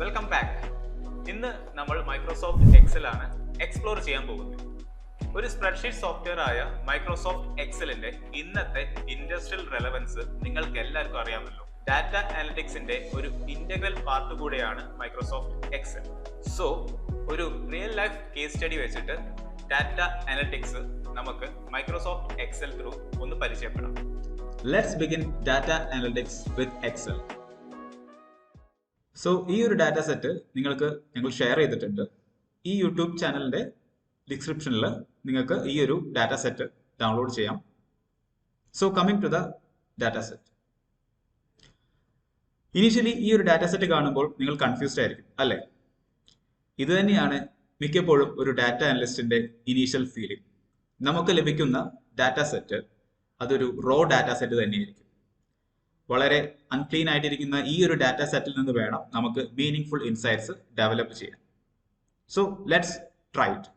Welcome back. ഇന്ന് നമ്മൾ Microsoft Excel ആണ് എക്സ്പ്ലോർ ചെയ്യാൻ പോകുന്നത്. ഒരു സ്പ്രെഡ്ഷീറ്റ് സോഫ്റ്റ്വെയർ ആയ മൈക്രോസോഫ്റ്റ് എക്സലിന്റെ ഇന്നത്തെ ഇൻഡസ്ട്രിയൽ റെലവൻസ് നിങ്ങൾക്ക് എല്ലാവർക്കും അറിയാമല്ലോ. ഡാറ്റ അനലിറ്റിക്സിന്റെ ഒരു ഇന്റഗ്രൽ പാർട്ട് കൂടെയാണ് മൈക്രോസോഫ്റ്റ് എക്സൽ. സോ ഒരു റിയൽ ലൈഫ് കേസ് സ്റ്റഡി വെച്ചിട്ട് ഡാറ്റ അനലിറ്റിക്സ് നമുക്ക് മൈക്രോസോഫ്റ്റ് എക്സൽ ത്രൂ ഒന്ന് പരിചയപ്പെടാം. Let's begin data analytics with Excel. So ഈ ഒരു ഡാറ്റ സെറ്റ് ഞങ്ങൾ ഷെയർ ചെയ്തിട്ടുണ്ട്. ഈ യൂട്യൂബ് ചാനലിന്റെ ഡിസ്ക്രിപ്ഷനിൽ നിങ്ങൾക്ക് ഈ ഒരു ഡാറ്റ സെറ്റ് ഡൗൺലോഡ് ചെയ്യാം. So coming to the data set. Initially ഈ ഒരു ഡാറ്റ സെറ്റ് കാണുമ്പോൾ നിങ്ങൾ കൺഫ്യൂസ്ഡ് ആയിരിക്കും അല്ലേ? ഇത് തന്നെയാണ് മിക്കപ്പോഴും ഒരു ഡാറ്റ അനലിസ്റ്റിന്റെ ഇനീഷ്യൽ ഫീലിംഗ്. നമുക്ക് ലഭിക്കുന്ന ഡാറ്റ സെറ്റ് അതൊരു റോ ഡാറ്റ സെറ്റ് തന്നെയായിരിക്കും. വളരെ അൺക്ലീൻ ആയിട്ടിരിക്കുന്ന ഈ ഒരു ഡാറ്റ സെറ്റിൽ നിന്ന് വേണം നമുക്ക് മീനിങ് ഫുൾ ഇൻസൈറ്റ്സ് ഡെവലപ്പ് ചെയ്യാൻ. So let's try it.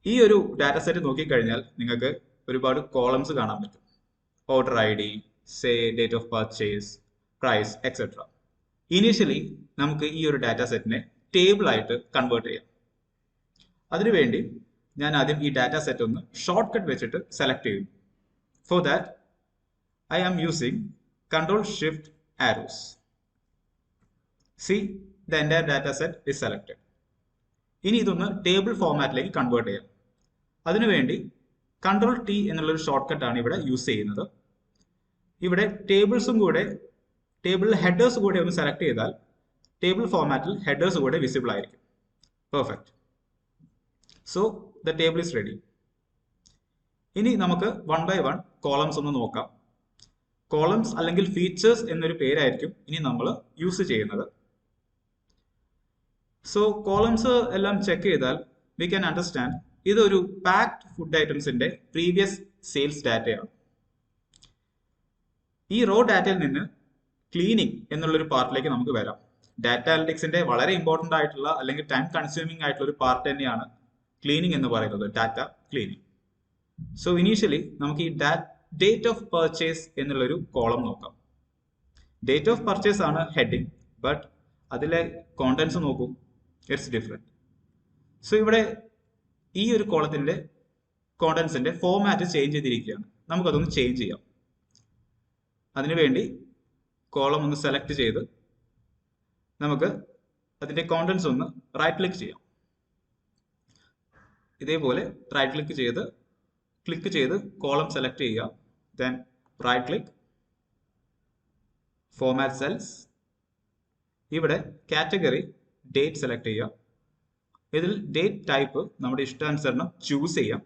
ഈ ഒരു ഡാറ്റ സെറ്റ് നോക്കിക്കഴിഞ്ഞാൽ നിങ്ങൾക്ക് ഒരുപാട് കോളംസ് കാണാൻ പറ്റും. Order ID, say date of purchase, price, etcetera. Initially നമുക്ക് ഈ ഒരു ഡാറ്റ സെറ്റിനെ ടേബിൾ ആയിട്ട് കൺവേർട്ട് ചെയ്യാം. അതിനുവേണ്ടി ഞാൻ ആദ്യം ഈ ഡാറ്റ സെറ്റ് ഒന്ന് ഷോർട്ട് കട്ട് വെച്ചിട്ട് സെലക്ട് ചെയ്യും. For that I am using Control Shift arrows. See, the entire data set is selected. ഇനി ഇതൊന്ന് ടേബിൾ ഫോർമാറ്റിലേക്ക് കൺവേർട്ട് ചെയ്യാം. അതിനുവേണ്ടി Control T എന്നുള്ളൊരു ഷോർട്ട് കട്ട് ആണ് ഇവിടെ യൂസ് ചെയ്യുന്നത്. ഇവിടെ ടേബിൾ ഹെഡേഴ്സ് കൂടെ ഒന്ന് സെലക്ട് ചെയ്താൽ ടേബിൾ ഫോർമാറ്റിൽ ഹെഡേഴ്സ് കൂടെ വിസിബിൾ ആയിരിക്കും. Perfect. So the table is ready. ഇനി നമുക്ക് വൺ ബൈ വൺ കോളംസ് ഒന്ന് നോക്കാം. കോളംസ് അല്ലെങ്കിൽ ഫീച്ചേഴ്സ് എന്നൊരു പേരായിരിക്കും ഇനി നമ്മൾ യൂസ് ചെയ്യുന്നത്. സോ കോളംസ് എല്ലാം ചെക്ക് ചെയ്താൽ വി ക്യാൻ അണ്ടർസ്റ്റാൻഡ് ഇതൊരു പാക്ഡ് ഫുഡ് ഐറ്റംസിന്റെ പ്രീവിയസ് സെയിൽസ് ഡാറ്റയാണ്. ഈ റോ ഡാറ്റയിൽ നിന്ന് ക്ലീനിങ് എന്നുള്ളൊരു പാർട്ടിലേക്ക് നമുക്ക് വരാം. ഡാറ്റ അനലിറ്റിക്സിന്റെ വളരെ ഇമ്പോർട്ടന്റ് ആയിട്ടുള്ള അല്ലെങ്കിൽ ടൈം കൺസ്യൂമിംഗ് ആയിട്ടുള്ള ഒരു പാർട്ട് തന്നെയാണ് ക്ലീനിങ് എന്ന് പറയുന്നത്, ഡാറ്റ ക്ലീനിങ്. സോ ഇനീഷ്യലി നമുക്ക് ഈ ഡേറ്റ് ഓഫ് പർച്ചേസ് എന്നുള്ളൊരു കോളം നോക്കാം. ഡേറ്റ് ഓഫ് പർച്ചേസ് ആണ് ഹെഡിങ്, ബട്ട് അതിലെ കോണ്ടന്റ്സ് നോക്കൂ, ഇറ്റ്സ് ഡിഫറെന്റ്. സോ ഇവിടെ ഈ ഒരു കോളത്തിന്റെ കോണ്ടന്റ്സിന്റെ ഫോർമാറ്റ് ചേഞ്ച് ചെയ്തിരിക്കുകയാണ്. നമുക്കതൊന്ന് ചേഞ്ച് ചെയ്യാം. അതിനുവേണ്ടി കോളം ഒന്ന് സെലക്ട് ചെയ്ത് നമുക്ക് അതിന്റെ കോണ്ടന്റ്സ് ഒന്ന് റൈറ്റ് ക്ലിക്ക് ചെയ്യാം. ഇതേപോലെ റൈറ്റ് ക്ലിക്ക് ചെയ്ത് കോളം സെലക്ട് ചെയ്യുക. Then right click, format cells. ഇവിടെ കാറ്റഗറി ഡേറ്റ് സെലക്ട് ചെയ്യുക. ഇതിൽ ഡേറ്റ് ടൈപ്പ് നമ്മുടെ ഇഷ്ടാനുസരണം ചൂസ് ചെയ്യാം.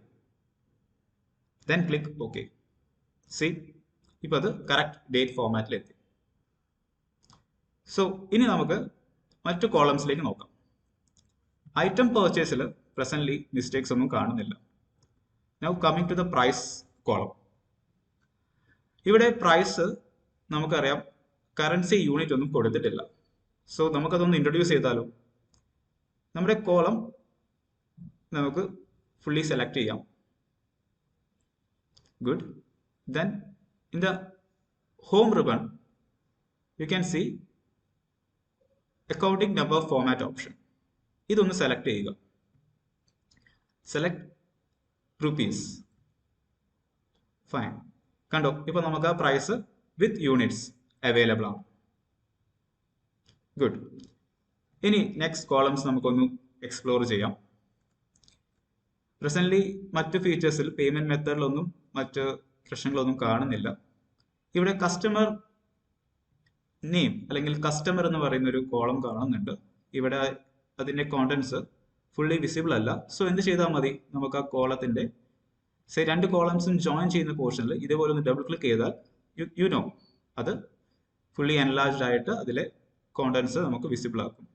Then click OK. See, ഇപ്പോൾ അത് കറക്റ്റ് ഡേറ്റ് ഫോർമാറ്റിൽ എത്തി. സോ ഇനി നമുക്ക് മറ്റു കോളംസിലേക്ക് നോക്കാം. ഐറ്റം പർച്ചേസിൽ പ്രസന്റ്ലി മിസ്റ്റേക്സ് ഒന്നും കാണുന്നില്ല. Now coming to the price column. ഇവിടെ പ്രൈസ് നമുക്കറിയാം കറൻസി യൂണിറ്റ് ഒന്നും കൊടുത്തിട്ടില്ല. സോ നമുക്കതൊന്ന് ഇൻട്രൊഡ്യൂസ് ചെയ്താലോ. നമ്മുടെ കോളം നമുക്ക് ഫുള്ളി സെലക്ട് ചെയ്യാം. Good. Then in the home ribbon U can C accounting number format option. ഇതൊന്ന് സെലക്ട് ചെയ്യുക. Select rupees. ഫൈൻ. കണ്ടോ, ഇപ്പൊ നമുക്ക് ആ പ്രൈസ് വിത്ത് യൂണിറ്റ്സ് അവൈലബിൾ ആണ്. ഗുഡ്. ഇനി നെക്സ്റ്റ് കോളംസ് നമുക്കൊന്ന് എക്സ്പ്ലോർ ചെയ്യാം. പ്രസന്റ്ലി മറ്റു ഫീച്ചേഴ്സിൽ പേയ്മെന്റ് മെത്തേഡിലൊന്നും മറ്റ് പ്രശ്നങ്ങളൊന്നും കാണുന്നില്ല. ഇവിടെ കസ്റ്റമർ നെയിം അല്ലെങ്കിൽ കസ്റ്റമർ എന്ന് പറയുന്ന ഒരു കോളം കാണുന്നുണ്ട്. ഇവിടെ അതിന്റെ കോണ്ടന്റ്സ് ഫുള്ളി വിസിബിൾ അല്ല. സോ എന്ത് ചെയ്താൽ മതി, നമുക്ക് ആ കോളത്തിന്റെ രണ്ട് കോളംസും ജോയിൻ ചെയ്യുന്ന പോർഷനിൽ ഇതേപോലെ ഒന്ന് ഡബിൾ ക്ലിക്ക് ചെയ്താൽ യു നോ അത് ഫുള്ളി എൻലാർജ്ഡ് ആയിട്ട് അതിലെ കോണ്ടന്റ്സ് നമുക്ക് വിസിബിൾ ആക്കും.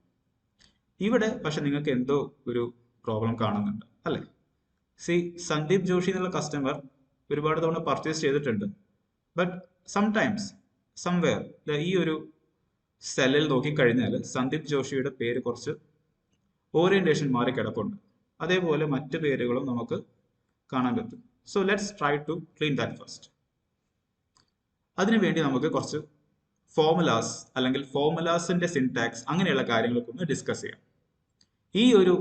ഇവിടെ പക്ഷെ നിങ്ങൾക്ക് എന്തോ ഒരു പ്രോബ്ലം കാണുന്നുണ്ട് അല്ലേ? സി, സന്ദീപ് ജോഷി എന്നുള്ള കസ്റ്റമർ ഒരുപാട് തവണ പർച്ചേസ് ചെയ്തിട്ടുണ്ട്. ബട്ട് സംടൈംസ് സംവെയർ ഈ ഒരു സെല്ലിൽ നോക്കിക്കഴിഞ്ഞാൽ സന്ദീപ് ജോഷിയുടെ പേര് കുറച്ച് ഓറിയന്റേഷൻ മാറി കിടപ്പുണ്ട്. അതേപോലെ മറ്റ് പേരുകളും നമുക്ക് കാണാൻ പറ്റും. So let's try to clean that first. അതിനുവേണ്ടി നമുക്ക് കുറച്ച് ഫോർമുലാസ് അല്ലെങ്കിൽ ഫോർമുലാസിന്റെ സിൻടാക്സ് അങ്ങനെയുള്ള കാര്യങ്ങളൊക്കെ ഒന്ന് ഡിസ്കസ് ചെയ്യാം. ഈ ഒരു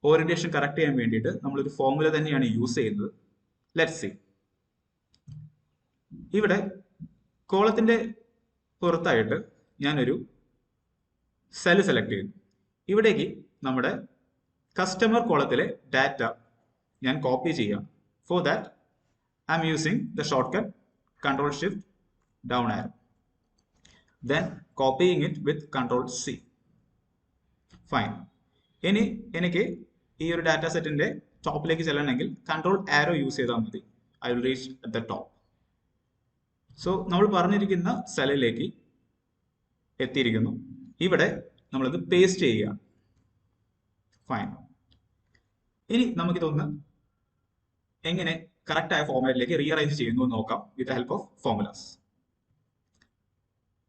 ഓറിയന്റേഷൻ കറക്റ്റ് ചെയ്യാൻ വേണ്ടിയിട്ട് നമ്മളൊരു ഫോർമുല തന്നെയാണ് യൂസ് ചെയ്യുന്നത്. Let's see. ഇവിടെ കോളത്തിന്റെ പുറത്തായിട്ട് ഞാനൊരു സെൽ സെലക്ട് ചെയ്യുന്നു. ഇവിടേക്ക് നമ്മുടെ കസ്റ്റമർ കോളത്തിലെ ഡാറ്റ ഞാൻ കോപ്പി ചെയ്യാം. For that I'm using the shortcut control shift down arrow, then copying it with control C. Fine. ഇനി എനിക്ക് ഈ ഒരു ഡാറ്റ സെറ്റിന്റെ ടോപ്പിലേക്ക് ചെല്ലണമെങ്കിൽ കൺട്രോൾ ആരോ യൂസ് ചെയ്താൽ മതി. I will reach at the top. So നമ്മൾ പറഞ്ഞിരിക്കുന്ന സെല്ലിലേക്ക് എത്തിയിരിക്കുന്നു. ഇവിടെ നമ്മളിത് പേസ്റ്റ് ചെയ്യുക. ഫൈൻ. ഇനി നമുക്കിതൊന്ന് എങ്ങനെ കറക്റ്റ് ആയ ഫോർമാറ്റിലേക്ക് റീഅറേഞ്ച് ചെയ്യുന്നു എന്ന് നോക്കാം with the help of formulas.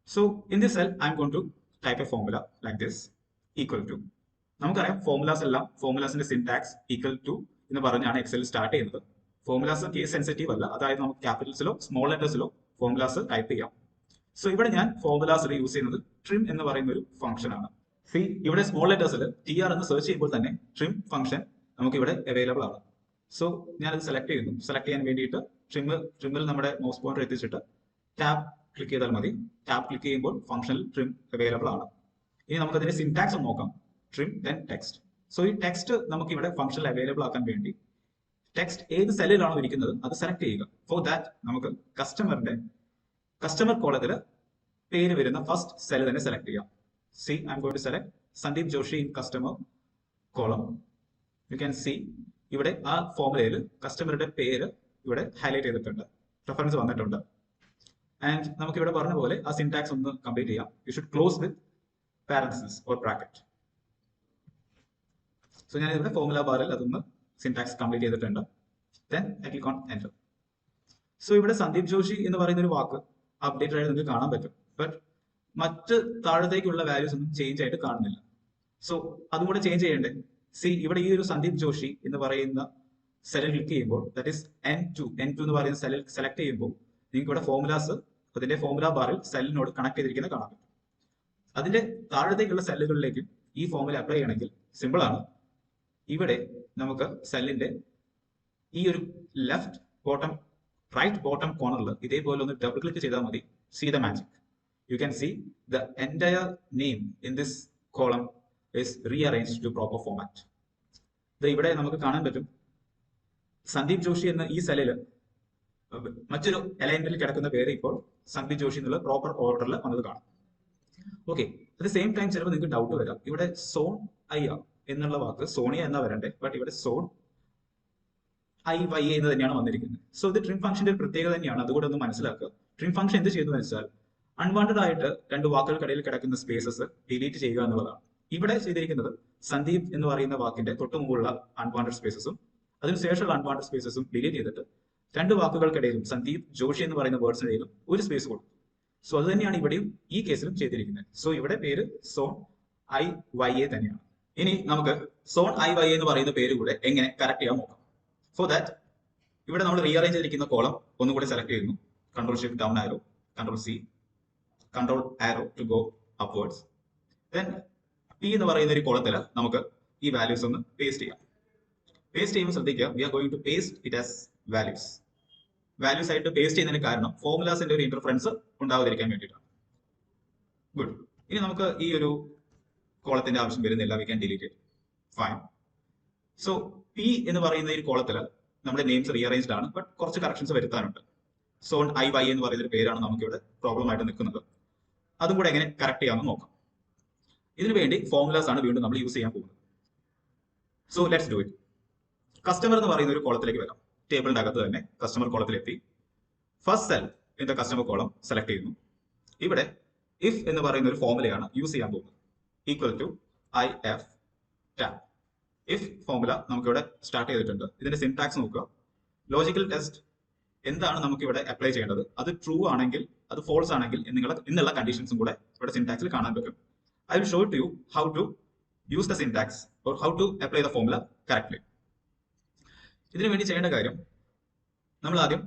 So in this cell, I'm going to type a formula like this, equal to. നമുക്കറിയാം ഫോർമുലാസിന്റെ സിൻടാക്സ് ഈക്വൽ ടു എന്ന് പറഞ്ഞാണ് എക്സൽ സ്റ്റാർട്ട് ചെയ്യുന്നത്. ഫോർമുലാസ് കേസ് സെൻസിറ്റീവ് അല്ല, അതായത് നമുക്ക് ക്യാപിറ്റൽസിലോ സ്മോൾ ലെറ്റേഴ്സിലോ ഫോർമുലാസ് ടൈപ്പ് ചെയ്യാം. സോ ഇവിടെ ഞാൻ ഫോർമുലാസിൽ യൂസ് ചെയ്യുന്നത് ട്രിം എന്ന് പറയുന്ന ഒരു ഫംഗ്ഷൻ ആണ്. സി, ഇവിടെ സ്മോൾ ലെറ്റേഴ്സിൽ TR എന്ന് സെർച്ച് ചെയ്യുമ്പോൾ തന്നെ ട്രിം ഫംഗ്ഷൻ നമുക്ക് ഇവിടെ അവൈലബിൾ ആണ്. സോ ഞാനത് സെലക്ട് ചെയ്യുന്നു. സെലക്ട് ചെയ്യാൻ വേണ്ടിയിട്ട് ട്രിമിൽ നമ്മുടെ മൗസ് പോയിന്റർ എത്തിച്ചിട്ട് ടാബ് ക്ലിക്ക് ചെയ്താൽ മതി. ടാബ് ക്ലിക്ക് ചെയ്യുമ്പോൾ ഫംഗ്ഷനിൽ ട്രിം അവൈലബിൾ ആണ്. ഇനി നമുക്ക് അതിന്റെ സിൻടാക്സ് ഒന്ന് നോക്കാം. Trim then text. സോ ഈ ടെക്സ്റ്റ് നമുക്ക് ഇവിടെ ഫംഗ്ഷനിൽ അവൈലബിൾ ആക്കാൻ വേണ്ടി ടെക്സ്റ്റ് ഏത് സെല്ലിലാണോ ഇരിക്കുന്നത് അത് സെലക്ട് ചെയ്യുക. ഫോർ ദാറ്റ് നമുക്ക് കസ്റ്റമർ കോളത്തിൽ പേര് വരുന്ന ഫസ്റ്റ് സെൽ തന്നെ സെലക്ട് ചെയ്യാം. See, I'm going to select Sandeep Joshi in customer column. You can see ഇവിടെ ആ ഫോർമുലയിൽ കസ്റ്റമറുടെ പേര് ഇവിടെ ഹൈലൈറ്റ് ചെയ്തിട്ടുണ്ട്, റെഫറൻസ് വന്നിട്ടുണ്ട്. ആൻഡ് നമുക്ക് ഇവിടെ പറഞ്ഞ പോലെ ആ സിൻടാക്സ് ഒന്ന് കംപ്ലീറ്റ് ചെയ്യാം. You should close with parenthesis or bracket. So ഞാൻ ഇവിടെ ഫോർമുല ബാറിൽ അതൊന്ന് സിൻടാക്സ് കംപ്ലീറ്റ് ചെയ്തിട്ടുണ്ട്. Then I click on enter. So ഇവിടെ സന്ദീപ് ജോഷി എന്ന് പറയുന്ന ഒരു വാക്ക് അപ്ഡേറ്റഡ് ആയിട്ട് നിങ്ങൾക്ക് കാണാൻ പറ്റും. ബട്ട് മറ്റ് താഴത്തേക്കുള്ള വാല്യൂസ് ഒന്നും ചേഞ്ച് ആയിട്ട് കാണുന്നില്ല. സോ അതും കൂടെ ചേഞ്ച് ചെയ്യണ്ടേ? സി, ഇവിടെ ഈ ഒരു സന്ദീപ് ജോഷി എന്ന് പറയുന്ന സെല്ലിൽ ക്ലിക്ക് ചെയ്യുമ്പോൾ, ദാറ്റ് ഈസ് N2 എന്ന് പറയുന്ന സെല്ലിൽ സെലക്ട് ചെയ്യുമ്പോൾ നിങ്ങൾക്ക് ഇവിടെ ഫോർമുലാസ് അതിന്റെ ഫോർമുല ബാറിൽ സെല്ലിനോട് കണക്ട് ചെയ്തിരിക്കുന്നത് കാണാൻ പറ്റും. അതിന്റെ താഴത്തേക്കുള്ള സെല്ലുകളിലേക്ക് ഈ ഫോർമുല അപ്ലൈ ചെയ്യണമെങ്കിൽ സിമ്പിൾ ആണ്. ഇവിടെ നമുക്ക് സെല്ലിന്റെ ഈ ഒരു റൈറ്റ് ബോട്ടം കോർണറിൽ ഇതേപോലെ ഒന്ന് ഡബിൾ ക്ലിക്ക് ചെയ്താൽ മതി. See the magic. You can see the entire name in this column is rearranged to proper format. ഇവിടെ നമുക്ക് കാണാൻ പറ്റും സന്ദീപ് ജോഷി എന്ന ഈ സെല്ലിൽ മറ്റൊരു അലൈൻമെന്റിൽ കിടക്കുന്ന പേര് ഇപ്പോൾ സന്ദീപ് ജോഷി എന്നുള്ള പ്രോപ്പർ ഓർഡറിൽ വന്നത് കാണാം. ഓക്കെ, അറ്റ് സെയിം ടൈം ചിലപ്പോൾ നിങ്ങൾക്ക് ഡൗട്ട് വരാം, ഇവിടെ സോൺ ഐ എന്നുള്ള വാക്ക് സോണിയ എന്നാ വരണ്ടേ, ബട്ട് ഇവിടെ സോൺ IY എന്ന് തന്നെയാണ് വന്നിരിക്കുന്നത്. സോ ഇത് ട്രിം ഫംഗ്ഷന്റെ ഒരു പ്രത്യേകത തന്നെയാണ്, അതുകൂടെ ഒന്ന് മനസ്സിലാക്കുക. ട്രിം ഫംഗ്ഷൻ എന്ത് ചെയ്യുന്നു വെച്ചാൽ അൺവാണ്ടഡ് ആയിട്ട് രണ്ട് വാക്കുകൾക്കിടയിൽ കിടക്കുന്ന സ്പേസസ് ഡിലീറ്റ് ചെയ്യുക എന്നുള്ളതാണ്. ഇവിടെ ചെയ്തിരിക്കുന്നത് സന്ദീപ് എന്ന് പറയുന്ന വാക്കിന്റെ തൊട്ടു മുമ്പുള്ള അൺവാണ്ടഡ് സ്പേസസും അതിനുശേഷമുള്ള അൺവാണ്ടഡ് സ്പേസസും ഡിലീറ്റ് ചെയ്തിട്ട് രണ്ട് വാക്കുകൾക്കിടയിലും സന്ദീപ് ജോഷി എന്ന് പറയുന്ന വേർഡ്സിനിടയിലും ഒരു സ്പേസ് കൊടുക്കും. സോ അത് തന്നെയാണ് ഇവിടെയും ഈ കേസിലും ചെയ്തിരിക്കുന്നത്. സോ ഇവിടെ പേര് സോൺ IYA തന്നെയാണ്. ഇനി നമുക്ക് സോൺ IYA എന്ന് പറയുന്ന പേര് കൂടെ എങ്ങനെ കറക്റ്റ് ചെയ്യാൻ നോക്കാം. ഫോർ ദാറ്റ് ഇവിടെ നമ്മൾ റീഅറേഞ്ച് ചെയ്തിരിക്കുന്ന കോളം ഒന്നും കൂടി സെലക്ട് ചെയ്യുന്നു. Control shift down arrow, control C, control arrow to go upwards. Then P എന്ന് പറയുന്ന ഒരു കോളത്തിൽ നമുക്ക് ഈ വാല്യൂസ് ഒന്ന് പേസ്റ്റ് ചെയ്യാം. പേസ്റ്റ് ചെയ്യുമ്പോൾ ശ്രദ്ധിക്കുക, we are going to paste it as values ആയിട്ട് പേസ്റ്റ് ചെയ്യുന്നതിന് കാരണം ഫോർമുലാസിന്റെ ഒരു ഇന്റർഫറൻസ് ഉണ്ടാവാതിരിക്കാൻ വേണ്ടിയിട്ടാണ്. ഗുഡ്. ഇനി നമുക്ക് ഈ ഒരു കോളത്തിന്റെ ആവശ്യം വരുന്നില്ല, we can delete it. Fine. So P എന്ന് പറയുന്ന ഈ കോളത്തിൽ നമ്മുടെ നെയിംസ് റീഅറേഞ്ച്ഡ് ആണ്, ബട്ട് കുറച്ച് കറക്ഷൻസ് വരുത്താനുണ്ട്. സോൺ IY എന്ന് പറയുന്ന ഒരു പേരാണ് നമുക്ക് ഇവിടെ പ്രോബ്ലം ആയിട്ട് നിൽക്കുന്നത്. അതും കൂടെ എങ്ങനെ കറക്റ്റ് ചെയ്യാമെന്ന് നോക്കാം. ഇതിനു വേണ്ടി ഫോർമുലാസ് ആണ് വീണ്ടും നമ്മൾ യൂസ് ചെയ്യാൻ പോകുന്നത്. So let's do it. Customer എന്ന് പറയുന്ന ഒരു കോളത്തിലേക്ക് വരാം. ടേബിളിന്റെ അകത്ത് തന്നെ കസ്റ്റമർ കോളത്തിലെത്തി first cell in the customer column select ചെയ്യുന്നു. ഇവിടെ ഇഫ് എന്ന് പറയുന്ന ഒരു ഫോർമുലയാണ് യൂസ് ചെയ്യാൻ പോകുന്നത്. Equal to IF tab. If formula നമുക്ക് ഇവിടെ സ്റ്റാർട്ട് ചെയ്തിട്ടുണ്ട്. ഇതിന്റെ സിൻടാക്സ് നോക്കുക. ലോജിക്കൽ ടെസ്റ്റ് എന്താണ് നമുക്ക് ഇവിടെ അപ്ലൈ ചെയ്യേണ്ടത്, അത് ട്രൂ ആണെങ്കിൽ അത് ഫോൾസ് ആണെങ്കിൽ എന്നുള്ള കണ്ടീഷൻസും കൂടെ ഇവിടെ സിൻടാക്സിൽ കാണാൻ പറ്റും. I will show it to you how to use the syntax or how to apply the formula correctly. ഇതിനു വേണ്ടി ചെയ്യേണ്ട കാര്യം, നമ്മൾ ആദ്യം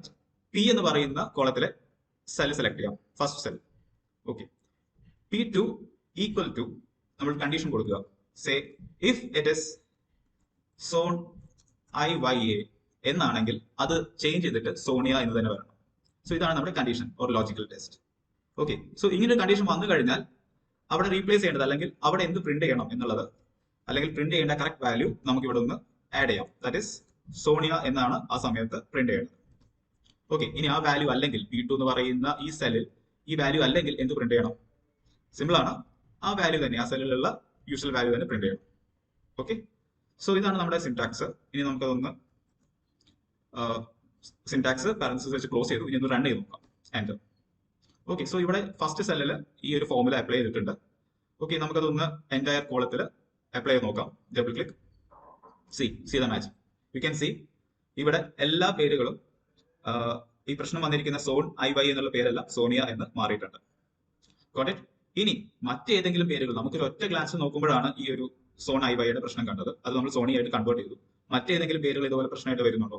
P എന്ന് പറയുന്ന കോളത്തിലെ സെൽ സെലക്ട് ചെയ്യാം. First cell okay, P2 equal to നമ്മൾ കണ്ടീഷൻ കൊടുക്കുക. സേ ഇഫ് ഇറ്റ് ഇസ് സോൺ IYA എന്നാണെങ്കിൽ അത് ചേഞ്ച് ചെയ്തിട്ട് സോണിയ എന്ന് തന്നെ വരണം. സോ ഇതാണ് നമ്മുടെ condition or logical test. Okay, so ഇങ്ങനെ ഒരു കണ്ടീഷൻ വന്നു കഴിഞ്ഞാൽ അവിടെ റീപ്ലേസ് ചെയ്യേണ്ടത് അല്ലെങ്കിൽ അവിടെ എന്ത് പ്രിന്റ് ചെയ്യണം എന്നുള്ളത്, അല്ലെങ്കിൽ പ്രിന്റ് ചെയ്യേണ്ട കറക്റ്റ് വാല്യൂ നമുക്ക് ഇവിടെ ഒന്ന് ആഡ് ചെയ്യാം. ദാറ്റ് ഇസ് സോണിയ എന്നാണ് ആ സമയത്ത് പ്രിന്റ് ചെയ്യേണ്ടത്. ഓക്കെ, ഇനി ആ വാല്യൂ അല്ലെങ്കിൽ P2 എന്ന് പറയുന്ന ഈ സെല്ലിൽ ഈ വാല്യൂ അല്ലെങ്കിൽ എന്ത് പ്രിന്റ് ചെയ്യണം? സിമ്പിൾ ആണ്, ആ വാല്യൂ തന്നെ, ആ സെല്ലിലുള്ള യൂഷ്വൽ വാല്യൂ തന്നെ പ്രിന്റ് ചെയ്യണം. ഓക്കെ, സോ ഇതാണ് നമ്മുടെ സിന്റാക്സ്. ഇനി നമുക്കതൊന്ന് സിന്റാക്സ് പാരന്റസിസ് വെച്ച് ക്ലോസ് ചെയ്തു. ഇനി ഒന്ന് റൺ ചെയ്ത് നോക്കാം. എന്റർ. ഓക്കെ, സോ ഇവിടെ ഫസ്റ്റ് സെല്ലിൽ ഈ ഒരു ഫോമുല അപ്ലൈ ചെയ്തിട്ടുണ്ട്. ഓക്കെ, നമുക്കതൊന്ന് എൻറ്റയർ കോളത്തിൽ അപ്ലൈ ചെയ്ത് നോക്കാം. Double click, C the match. U can see ഇവിടെ എല്ലാ പേരുകളും ഈ പ്രശ്നം വന്നിരിക്കുന്ന സോൺ IY എന്നുള്ള പേരല്ല സോണിയ എന്ന് മാറിയിട്ടുണ്ട്. Got it? ഇനി മറ്റേതെങ്കിലും പേരുകൾ നമുക്കൊരു ഒറ്റ ഗ്ലാൻസ് നോക്കുമ്പോഴാണ് ഈ ഒരു സോൺ IYയുടെ പ്രശ്നം കണ്ടത്. അത് നമ്മൾ സോണിയായിട്ട് കൺവേർട്ട് ചെയ്തു. മറ്റേതെങ്കിലും പേരുകൾ ഇതുപോലെ പ്രശ്നമായിട്ട് വരുന്നുണ്ടോ?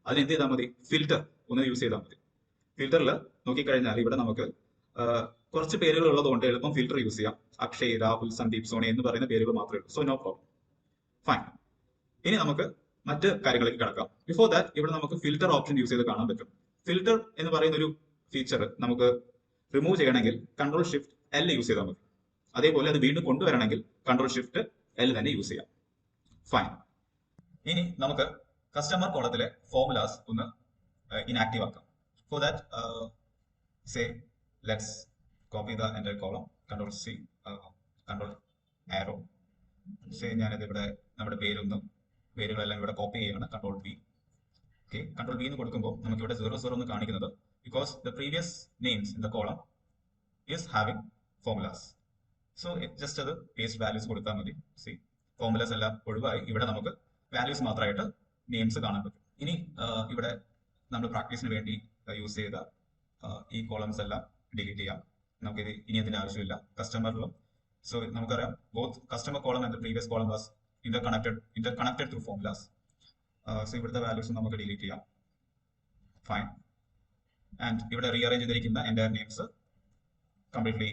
അതിന് എന്ത് ചെയ്താൽ മതി? ഫിൽറ്റർ ഒന്ന് യൂസ് ചെയ്താൽ മതി. ഫിൽറ്ററിൽ നോക്കിക്കഴിഞ്ഞാൽ ഇവിടെ നമുക്ക് കുറച്ച് പേരുകൾ ഉള്ളതുകൊണ്ട് എളുപ്പം ഫിൽറ്റർ യൂസ് ചെയ്യാം. അക്ഷയ്, രാഹുൽ, സന്ദീപ്, സോണി എന്ന് പറയുന്ന പേരുകൾ മാത്രമേ ഉള്ളൂ. So no problem, fine. ഇനി നമുക്ക് മറ്റ് കാര്യങ്ങളിലേക്ക് കടക്കാം. ബിഫോർ ദാറ്റ് ഇവിടെ നമുക്ക് ഫിൽറ്റർ ഓപ്ഷൻ യൂസ് ചെയ്ത് കാണാൻ പറ്റും. ഫിൽറ്റർ എന്ന് പറയുന്ന ഒരു ഫീച്ചർ നമുക്ക് റിമൂവ് ചെയ്യണമെങ്കിൽ Ctrl+Shift+L യൂസ് ചെയ്താൽ മതി. അതേപോലെ അത് വീണ്ടും കൊണ്ടുവരണമെങ്കിൽ Ctrl+Shift+L തന്നെ യൂസ് ചെയ്യാം. ഫൈൻ. ഇനി നമുക്ക് കസ്റ്റമർ കോളത്തിലെ ഫോർമുലാസ് ഒന്ന് ഇനാക്റ്റീവ് ആക്കാം. For that say let's copy the entire column, Ctrl+C, Ctrl+Arrow. Say ഞാനിത് ഇവിടെ നമ്മുടെ പേരുകളെല്ലാം ഇവിടെ കോപ്പി ചെയ്യുകയാണ്. Ctrl+V. ഓക്കെ, Ctrl+V എന്ന് കൊടുക്കുമ്പോൾ നമുക്ക് ഇവിടെ 00 എന്ന് കാണിക്കുന്നത് because the previous names in the column is having formulas. So just അത് പേസ്റ്റ് വാല്യൂസ് കൊടുത്താൽ മതി. സി, ഫോർമുലാസ് എല്ലാം ഒഴിവായി ഇവിടെ നമുക്ക് വാല്യൂസ് മാത്രമായിട്ട് നെയിംസ് കാണാൻ പറ്റും. ഇനി ഇവിടെ നമ്മൾ പ്രാക്ടീസിന് വേണ്ടി യൂസ് ചെയ്ത ഈ കോളംസ് എല്ലാം ഡിലീറ്റ് ചെയ്യാം. നമുക്കിത് ഇനി അതിന്റെ ആവശ്യമില്ല. കസ്റ്റമറിലും സോ നമുക്കറിയാം both customer column and previous column was interconnected through formulas. So ഇവിടുത്തെ വാല്യൂസ് നമുക്ക് ഡിലീറ്റ് ചെയ്യാം. ഫൈൻ. ആൻഡ് ഇവിടെ റീഅറേഞ്ച് ചെയ്തിരിക്കുന്ന എൻ്റെ നെയിംസ് കംപ്ലീറ്റ്ലി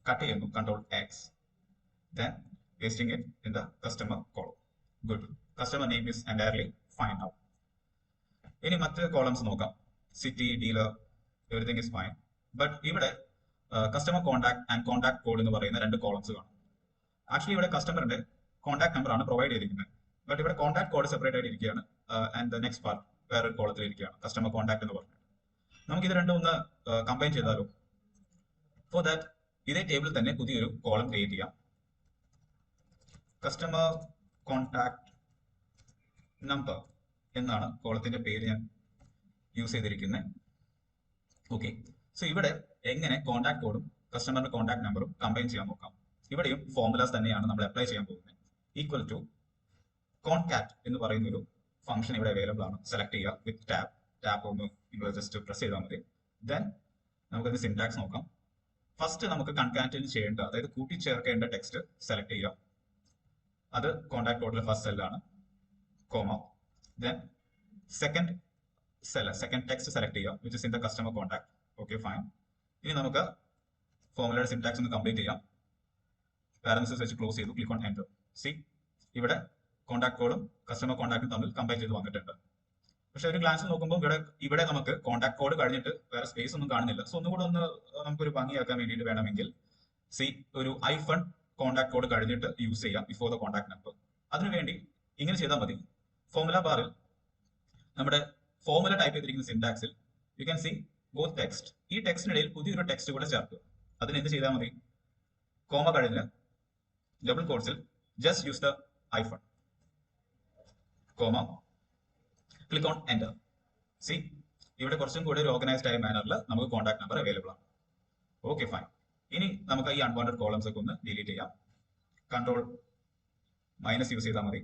കട്ട് ചെയ്യുന്നു. Ctrl+X. Then pasting it in the customer column. Good. Customer name is entirely fine now. ഇനി മറ്റ് columns നോക്കാം. City, dealer, everything is fine. But ഇവിടെ customer contact and contact code എന്ന് പറയുന്ന രണ്ട് കോളംസ് കാണും. Actually ഇവിടെ കസ്റ്റമറിന്റെ കോൺടാക്ട് നമ്പർ ആണ് പ്രൊവൈഡ് ചെയ്തിരിക്കുന്നത്. ബട്ട് ഇവിടെ കോൺടാക്ട് കോഡ് സെപ്പറേറ്റ് ആയിട്ട് ഇരിക്കുകയാണ്. ആൻഡ് ദ നെക്സ്റ്റ് പാർട്ട് വേറൊരു കോളത്തിൽ ഇരിക്കുകയാണ്, കസ്റ്റമർ കോൺടാക്ട് എന്ന് പറഞ്ഞിട്ട്. നമുക്ക് ഇത് രണ്ടും ഒന്ന് കമ്പൈൻ ചെയ്താലോ? ഫോർ ദാറ്റ് ഇതേ ടേബിളിൽ തന്നെ പുതിയൊരു കോളം ക്രിയേറ്റ് ചെയ്യാം. കസ്റ്റമർ കോൺടാക്ട് നമ്പർ എന്നാണ് കോളത്തിന്റെ പേര് ഞാൻ യൂസ് ചെയ്തിരിക്കുന്നത്. ഓക്കെ, സോ ഇവിടെ എങ്ങനെ കോൺടാക്ട് കോഡും കസ്റ്റമറിന്റെ കോൺടാക്ട് നമ്പറും കമ്പൈൻ ചെയ്യാൻ നോക്കാം. ഇവിടെയും ഫോർമുലാസ് തന്നെയാണ് നമ്മൾ അപ്ലൈ ചെയ്യാൻ പോകുന്നത്. ഈക്വൽ ടു കോൺകാറ്റ് എന്ന് പറയുന്ന ഒരു ഫംഗ്ഷൻ ഇവിടെ അവൈലബിൾ ആണ്. സെലക്ട് ചെയ്യുക വിത്ത് ടാപ്പ് ഒന്ന് നിങ്ങൾ ജസ്റ്റ് പ്രസ് ചെയ്താൽ മതി. ദെൻ നമുക്കത് സിന്റാക്സ് നോക്കാം. ഫസ്റ്റ് നമുക്ക് കൺകാറ്റൻ ചെയ്യേണ്ട, അതായത് കൂട്ടിച്ചേർക്കേണ്ട ടെക്സ്റ്റ് സെലക്ട് ചെയ്യുക. അത് കോൺടാക്ട് കോഡിലെ ഫസ്റ്റ് സെല്ലാണ്, comma. Then second text select ചെയ്യുക which is in the customer contact. Okay, fine. ഇനി നമുക്ക് ഫോർമുലയുടെ സിന്റാക്സ് ഒന്ന് കംപ്ലീറ്റ് ചെയ്യാം. പാരന്റസിസ് വെച്ച് ക്ലോസ് ചെയ്തു. Click on enter. സി, ഇവിടെ കോൺടാക്ട് കോഡും കസ്റ്റമർ കോൺടാക്ടും തമ്മിൽ കമ്പൈൻ ചെയ്ത് വന്നിട്ടുണ്ട്. പക്ഷെ ഒരു ഗ്ലാൻസിൽ നോക്കുമ്പോൾ ഇവിടെ നമുക്ക് കോൺടാക്ട് കോഡ് കഴിഞ്ഞിട്ട് വേറെ സ്പേസ് ഒന്നും കാണുന്നില്ല. സോ ഒന്നുകൂടെ ഒന്ന് നമുക്കൊരു ഭംഗിയാക്കാൻ വേണ്ടിയിട്ട് വേണമെങ്കിൽ സി ഒരു ഐഫൺ കോൺടാക്ട് കോഡ് കഴിഞ്ഞിട്ട് യൂസ് ചെയ്യാം ബിഫോർ ദ കോൺടാക്ട് നമ്പർ. അതിനുവേണ്ടി ഇങ്ങനെ ചെയ്താൽ മതി. ഫോർമുല ബാറിൽ നമ്മുടെ ഫോർമുല ടൈപ്പ് ചെയ്തിരിക്കുന്ന സിന്റാക്സിൽ you can see both text. ഈ ടെക്സ്റ്റിനിടയിൽ പുതിയൊരു ടെക്സ്റ്റ് കൂടെ ചേർക്കുക. അതിന് എന്ത് ചെയ്താൽ മതി? കോമ കഴിഞ്ഞ് ഡബിൾ കോട്ട്സിൽ just use the hyphen, comma, click on enter. See, ഇവിടെ കുറച്ചും കൂടി ഒരു ഓർഗനൈസ്ഡ് ആയ മാനറിൽ നമുക്ക് കോൺടാക്ട് നമ്പർ അവൈലബിൾ ആണ്. Okay, fine. ഇനി നമുക്ക് ഈ അൺവാണ്ടഡ് കോളംസ് ഒക്കെ ഒന്ന് ഡിലീറ്റ് ചെയ്യാം. Ctrl- യൂസ് ചെയ്താൽ മതി.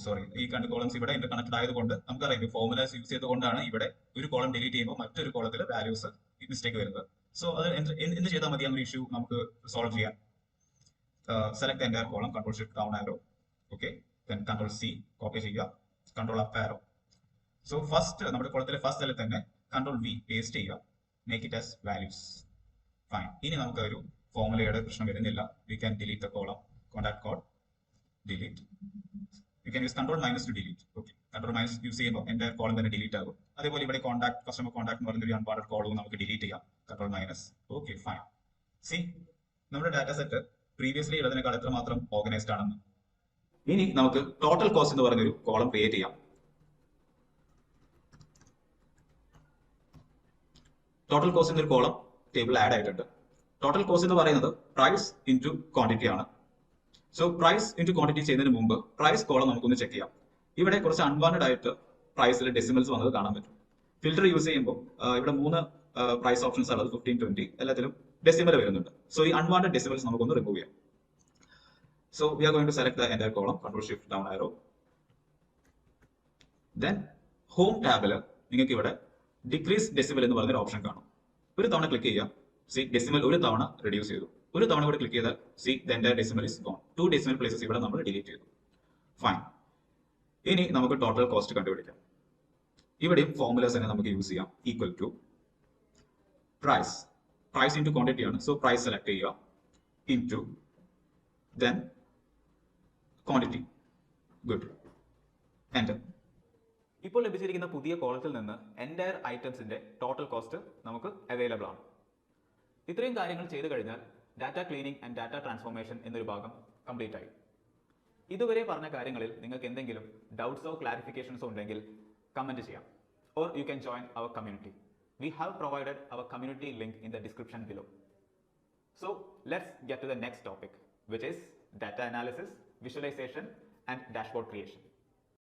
സോറി, ഈ രണ്ട് കോളംസ് ഇവിടെ ഇന്റർകണക്റ്റഡ് ആയതുകൊണ്ട് നമുക്കറിയാം ഫോർമുലാസ് യൂസ് ചെയ്തുകൊണ്ടാണ് ഇവിടെ ഒരു കോളം ഡിലീറ്റ് ചെയ്യുമ്പോൾ മറ്റൊരു കോളത്തിൽ വാല്യൂസ് മിസ്റ്റേക്ക് വരുന്നത്. സോ അത് എന്ത് ചെയ്താൽ മതി? അങ്ങനെ ഇഷ്യൂ നമുക്ക് സോൾവ് ചെയ്യാൻ സെലക്ട് എൻ്റയർ കോളം, Ctrl+Shift+Down ആരോ. ഓക്കെ, ദെൻ Ctrl+C കോപ്പി ചെയ്യുക, Ctrl+Up ആരോ. സോ ഫസ്റ്റ് നമ്മുടെ കോളത്തിലെ ഫസ്റ്റ് സെല്ലിൽ തന്നെ Ctrl+V പേസ്റ്റ് ചെയ്യുക. Make it as values. Fine. ഇനി നമുക്ക് ഒരു ഫോർമുലയുടെ പ്രശ്നം വരുന്നില്ല. We can delete the column. Contact code delete. You can use control minus two delete. Okay, control minus use ചെയ്യുമ്പോൾ എൻ്റെ കോളം തന്നെ ഡിലീറ്റ് ആകും. അതേപോലെ ഇവിടെ കോൺടാക്ട് കസ്റ്റമർ കോൺടാക്ട് എന്ന് പറയുന്ന ഒരു അൺവാണ്ടഡ് കോളവും നമുക്ക് ഡിലീറ്റ് ചെയ്യാം. Control minus. Okay, fine. C, നമ്മുടെ ഡാറ്റ സെറ്റ് പ്രീവിയസ്ലി ഉള്ളതിനേക്കാൾ എത്രമാത്രം ഓർഗനൈസ്ഡ് ആണെന്ന്. ഇനി നമുക്ക് ടോട്ടൽ കോസ്റ്റ് എന്ന് പറയുന്ന ഒരു കോളം ക്രിയേറ്റ് ചെയ്യാം. ടോട്ടൽ കോസ്റ്റ് എന്നൊരു കോളം ടേബിൾ ആഡ് ആയിട്ടുണ്ട്. ടോട്ടൽ കോസ്റ്റ് എന്ന് പറയുന്നത് പ്രൈസ് ഇൻറ്റു ക്വാണ്ടിറ്റി ആണ്. സോ പ്രൈസ് ഇൻറ്റു ക്വാണ്ടിറ്റി ചെയ്യുന്നതിന് മുമ്പ് പ്രൈസ് കോളം നമുക്കൊന്ന് ചെക്ക് ചെയ്യാം. ഇവിടെ കുറച്ച് അൺവാണ്ടഡ് ആയിട്ട് പ്രൈസിൽ ഡെസിമൽസ് വന്നത് കാണാൻ പറ്റും. ഫിൽറ്റർ യൂസ് ചെയ്യുമ്പോൾ ഇവിടെ 3 പ്രൈസ് ഓപ്ഷൻസ് ഉള്ളത് 15, 20 എല്ലാത്തിലും ഡെസിമൽ വരുന്നുണ്ട്. സോ ഈ അൺവാണ്ടഡ് ഡെസിമൽസ് നമുക്കൊന്ന് റിമൂവ് ചെയ്യാം. So we are going to select the entire column, control shift down arrow. Then home ടാബിൽ നിങ്ങൾക്ക് ഇവിടെ ഡിക്രീസ് ഡെസിമൽ എന്ന് പറഞ്ഞൊരു ഓപ്ഷൻ കാണും. ഒരു തവണ ക്ലിക്ക് ചെയ്യാം. സി, ഡെസിമൽ ഒരു തവണ റെഡ്യൂസ് ചെയ്തു. ഒരു തവണ കൂടെ ക്ലിക്ക് ചെയ്താൽ see the entire decimal is gone. 2 decimal places ഇവിടെ നമ്മൾ ഡിലീറ്റ് ചെയ്തു. ഫൈൻ. ഇനി നമുക്ക് ടോട്ടൽ കോസ്റ്റ് കണ്ടുപിടിക്കാം. ഇവിടെയും ഫോർമുലാസ് തന്നെ നമുക്ക് യൂസ് ചെയ്യാം. Equal to price, price into quantity ആണ്. സോ പ്രൈസ് സെലക്ട് ചെയ്യുക, into then quantity. Good, enter. ഇപ്പോൾ ലഭിച്ചിരിക്കുന്ന പുതിയ കോളത്തിൽ നിന്ന് എൻ്റയർ ഐറ്റംസിന്റെ ടോട്ടൽ കോസ്റ്റ് നമുക്ക് അവൈലബിൾ ആണ്. ഇത്രയും കാര്യങ്ങൾ ചെയ്തു കഴിഞ്ഞാൽ data cleaning and data transformation എന്നൊരു ഭാഗം കംപ്ലീറ്റ് ആയി. ഇതുവരെ പറഞ്ഞ കാര്യങ്ങളിൽ നിങ്ങൾക്ക് എന്തെങ്കിലും ഡൗട്ട്സോ ക്ലാരിഫിക്കേഷൻസോ ഉണ്ടെങ്കിൽ കമന്റ് ചെയ്യാം. Or you can join our community. We have provided our community link in the description below. So let's get to the next topic, which is data analysis, visualization and dashboard creation.